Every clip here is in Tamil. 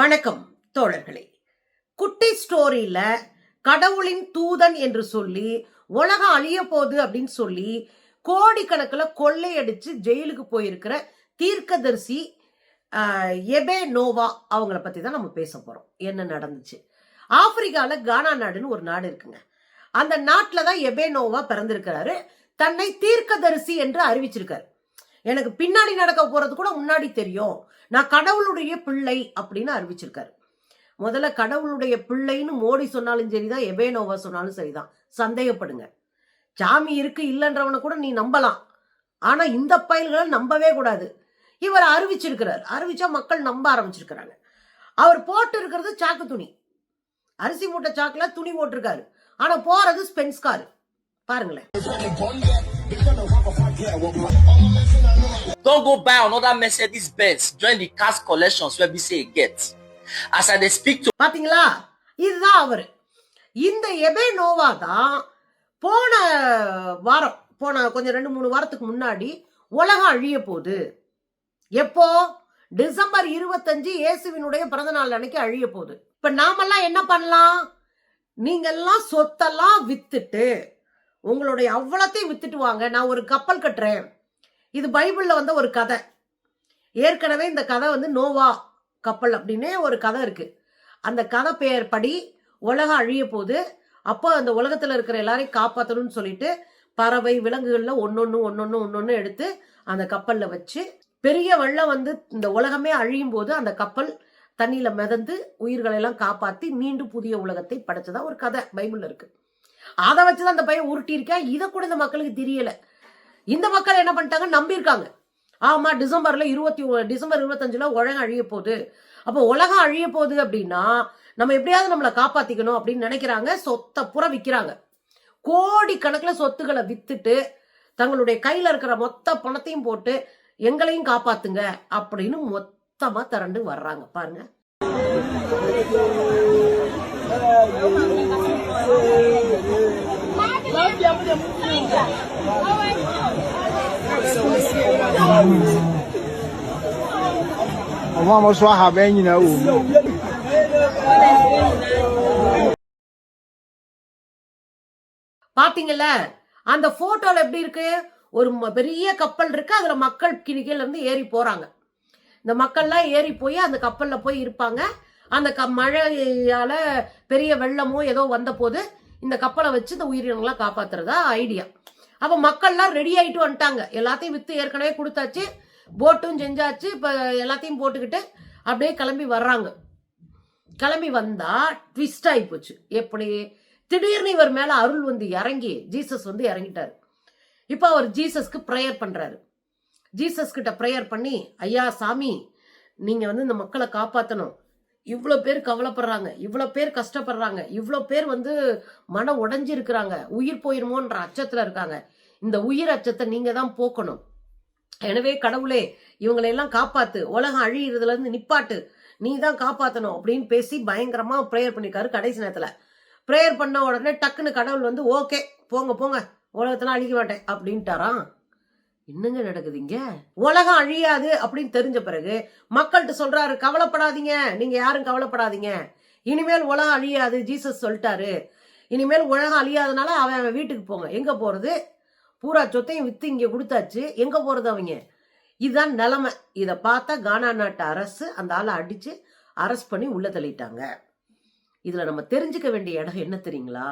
வணக்கம் தோழர்களே. குட்டி ஸ்டோரியில கடவுளின் தூதன் என்று சொல்லி உலகம் அழிய போகுது அப்படின்னு சொல்லி கோடிக்கணக்கில் கொள்ளையடிச்சு ஜெயிலுக்கு போயிருக்கிற தீர்க்கதரிசி எபே நோவா அவங்கள பத்தி தான் நம்ம பேச போறோம். என்ன நடந்துச்சு? ஆப்பிரிக்கால கானா நாடுன்னு ஒரு நாடு இருக்குங்க. அந்த நாட்டில் தான் எபே நோவா பிறந்திருக்கிறாரு. தன்னை தீர்க்கதரிசி என்று அறிவிச்சிருக்காரு. எனக்கு பின்னாடி நடக்க போறது கூட முன்னாடி தெரியும், நான் கடவுளுடைய பிள்ளை அப்படின்னு அறிவிச்சிருக்காரு. முதல்ல கடவுளுடைய பிள்ளைன்னு மோடி சொன்னாலும் சரிதான், எபே நோவா சொன்னாலும் சரிதான், சந்தேகப்படுங்க. சாமி இருக்கு இல்லைன்றவனை கூட நீ நம்பலாம், ஆனா இந்த பயல்களை நம்பவே கூடாது. இவர் அறிவிச்சிருக்கிறார். அறிவிச்சா மக்கள் நம்ப ஆரம்பிச்சிருக்கிறாங்க. அவர் போட்டு இருக்கிறது சாக்கு துணி, அரிசி மூட்டை சாக்குல துணி போட்டிருக்காரு. ஆனா போறது ஸ்பென்ஸ் கார். பாருங்களேன். Don't go buy another Mercedes Benz join the cash collections where we say get. As I speak to பாத்தீங்களா, இதுதான் அவரு. இந்த எபே நோவா தான் போன கொஞ்சம் 2-3 வாரத்துக்கு முன்னாடி உலகம் அழிய போகுது. எப்போ? டிசம்பர் 25 இயேசுவினுடைய பிறந்த நாள் அன்னைக்கு அழிய போகுது. இப்ப நாமெல்லாம் என்ன பண்ணலாம்? நீங்க எல்லாம் சொத்தெல்லாம் வித்துட்டு, உங்களுடைய அவ்வளத்தையும் வித்துட்டு வாங்க, நான் ஒரு கப்பல் கட்டுறேன். இது பைபிள்ல வந்த ஒரு கதை. ஏற்கனவே இந்த கதை நோவா கப்பல் அப்படின்னே ஒரு கதை இருக்கு. அந்த கதை பெயர் படி உலகம் அழிய போது. அப்போ அந்த உலகத்துல இருக்கிற எல்லாரையும் காப்பாற்றணும்னு சொல்லிட்டு பறவை விலங்குகள்ல ஒன்னொன்னு எடுத்து அந்த கப்பல்ல வச்சு, பெரிய வெள்ளம் இந்த உலகமே அழியும் போது அந்த கப்பல் தண்ணியில மிதந்து உயிர்களை எல்லாம் காப்பாத்தி மீண்டும் புதிய உலகத்தை படைச்சதா ஒரு கதை பைபிள்ல இருக்கு. அதை வச்சுதான் அந்த பையன் உருட்டி இருக்கேன். இதை கூட இந்த மக்களுக்கு தெரியல. இந்த மக்கள் என்ன பண்ணிட்டாங்க, நம்பியிருக்காங்க. ஆமா, டிசம்பர் 25 உலகம் அழிய போகுது. அப்போ உலகம் அழிய போகுது அப்படின்னா நம்ம எப்படியாவது நம்மளை காப்பாத்திக்கணும் அப்படின்னு நினைக்கிறாங்க. சொத்தை புற விற்கிறாங்க. கோடி கணக்கில் சொத்துக்களை வித்துட்டு தங்களுடைய கையில இருக்கிற மொத்த பணத்தையும் போட்டு எங்களையும் காப்பாத்துங்க அப்படின்னு மொத்தமா திரண்டு வர்றாங்க. பாருங்க. பாத்தீங்கல்ல, அந்த போட்டோல எப்படி இருக்கு? ஒரு பெரிய கப்பல் இருக்கு, அதுல மக்கள் கீழே இருந்து ஏறி போறாங்க. இந்த மக்கள்லாம் ஏறி போய் அந்த கப்பல்ல போய் இருப்பாங்க. அந்த மழையால பெரிய வெள்ளமோ ஏதோ வந்த போது இந்த கப்பலை வச்சு இந்த உயிரினங்களாம் காப்பாத்துறதா ஐடியா. அப்ப மக்கள்லாம் ரெடி ஆயிட்டு வந்துட்டாங்க. எல்லாத்தையும் வித்து ஏற்கனவே கொடுத்தாச்சு, போட்டும் செஞ்சாச்சு. இப்ப எல்லாத்தையும் போட்டுக்கிட்டு அப்படியே கிளம்பி வர்றாங்க. கிளம்பி வந்தா ட்விஸ்ட் ஆகி போச்சு. எப்படி? திடீர்னு இவர் மேல அருள் இறங்கி ஜீசஸ் இறங்கிட்டாரு. இப்ப அவர் ஜீசஸ்க்கு ப்ரேயர் பண்றாரு. ஜீசஸ் கிட்ட ப்ரேயர் பண்ணி, ஐயா சாமி, நீங்க இந்த மக்களை காப்பாத்தணும். இவ்வளோ பேர் கவலைப்படுறாங்க, இவ்வளோ பேர் கஷ்டப்படுறாங்க, இவ்வளோ பேர் மன உடைஞ்சு இருக்கிறாங்க, உயிர் போயிருமோன்ற அச்சத்துல இருக்காங்க. இந்த உயிர் அச்சத்தை நீங்க தான் போக்கணும். எனவே கடவுளே, இவங்களை எல்லாம் காப்பாத்து, உலகம் அழியறதுல இருந்து நிப்பாட்டு, நீ தான் காப்பாத்தணும் அப்படின்னு பேசி பயங்கரமா ப்ரேயர் பண்ணிருக்காரு. கடைசி நேரத்துல ப்ரேயர் பண்ண உடனே டக்குன்னு கடவுள் ஓகே போங்க போங்க, உலகத்தெல்லாம் அழிக்க மாட்டேன் அப்படின்ட்டாராம். என்னங்க நடக்குதுங்க? உலகம் அழியாது அப்படின்னு தெரிஞ்ச பிறகு மக்கள்கிட்ட சொல்றாரு, கவலைப்படாதீங்க, நீங்க யாரும் கவலைப்படாதீங்க, இனிமேல் உலகம் அழியாது, ஜீசஸ் சொல்லிட்டாரு. இனிமேல் உலகம் அழியாதனால அவன் வீட்டுக்கு போங்க. எங்க போறது? பூரா சொத்தையும் வித்து இங்க கொடுத்தாச்சு, எங்க போறது அவங்க? இதுதான் நிலைமை. இதை பார்த்தா கானா நாட்டு அரசு அந்த ஆளை அடிச்சு அரெஸ்ட் பண்ணி உள்ள தள்ளிட்டாங்க. இதுல நம்ம தெரிஞ்சுக்க வேண்டிய இடம் என்ன தெரியுங்களா?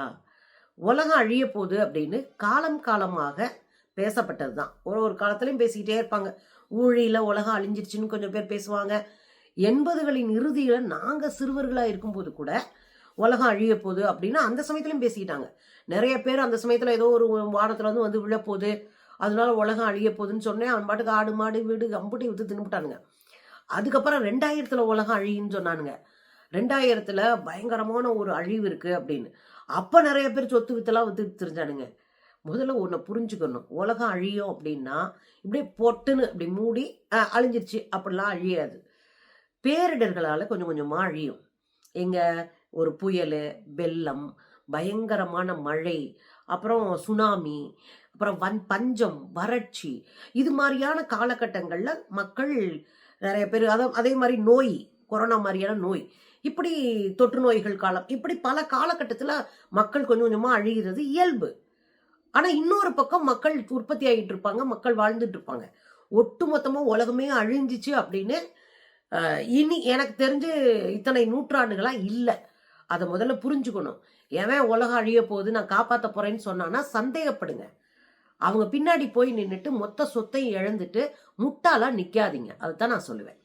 உலகம் அழிய போகுது அப்படின்னு காலம் காலமாக பேசப்பட்டதுதான். ஒரு காலத்திலையும் பேசிக்கிட்டே இருப்பாங்க. ஊழியில உலகம் அழிஞ்சிருச்சுன்னு கொஞ்சம் பேர் பேசுவாங்க. 80களின் இறுதியில நாங்க சிறுவர்களா இருக்கும்போது கூட உலகம் அழிய போகுது அப்படின்னு அந்த சமயத்திலையும் பேசிக்கிட்டாங்க. நிறைய பேர் அந்த சமயத்துல ஏதோ ஒரு வானத்துல விழப்போகுது, அதனால உலகம் அழிய போகுதுன்னு சொன்னேன். அவன் பாட்டுக்கு ஆடு மாடு வீடு அம்புட்டி வித்து தின்னுட்டானுங்க. அதுக்கப்புறம் 2000 உலகம் அழியுன்னு சொன்னானுங்க. 2000 பயங்கரமான ஒரு அழிவு இருக்கு அப்படின்னு. அப்ப நிறைய பேர் சொத்து வித்தெல்லாம் வித்து தெரிஞ்சானுங்க. முதல்ல ஒன்று புரிஞ்சுக்கணும், உலகம் அழியும் அப்படின்னா இப்படியே பொட்டுன்னு அப்படி மூடி அழிஞ்சிருச்சு அப்படிலாம் அழியாது. பேரிடர்களால் கொஞ்சம் கொஞ்சமாக அழியும். எங்க ஒரு புயல், வெள்ளம், பயங்கரமான மழை, அப்புறம் சுனாமி, அப்புறம் பஞ்சம், வறட்சி, இது மாதிரியான காலகட்டங்களில் மக்கள் நிறைய பேர் அதே மாதிரி நோய், கொரோனா மாதிரியான நோய், இப்படி தொற்று நோய்கள் காலம், இப்படி பல காலகட்டத்துல மக்கள் கொஞ்சம் கொஞ்சமா அழிகிறது இயல்பு. ஆனா இன்னொரு பக்கம் மக்கள் உற்பத்தி ஆகிட்டு இருப்பாங்க, மக்கள் வாழ்ந்துட்டு இருப்பாங்க. ஒட்டுமொத்தமா உலகமே அழிஞ்சிச்சு அப்படின்னு இனி எனக்கு தெரிஞ்சு இத்தனை நூற்றாண்டுகளா இல்ல. அத முதல்ல புரிஞ்சுக்கணும். எவன் உலகம் அழிய போகுது நான் காப்பாத்த போறேன்னு சொன்னானா சந்தேகப்படுங்க. அவங்க பின்னாடி போய் நின்னுட்டு மொத்த சொத்தையும் இழந்துட்டு முட்டாளா நிக்காதீங்க. அதுதான் நான் சொல்லுவேன்.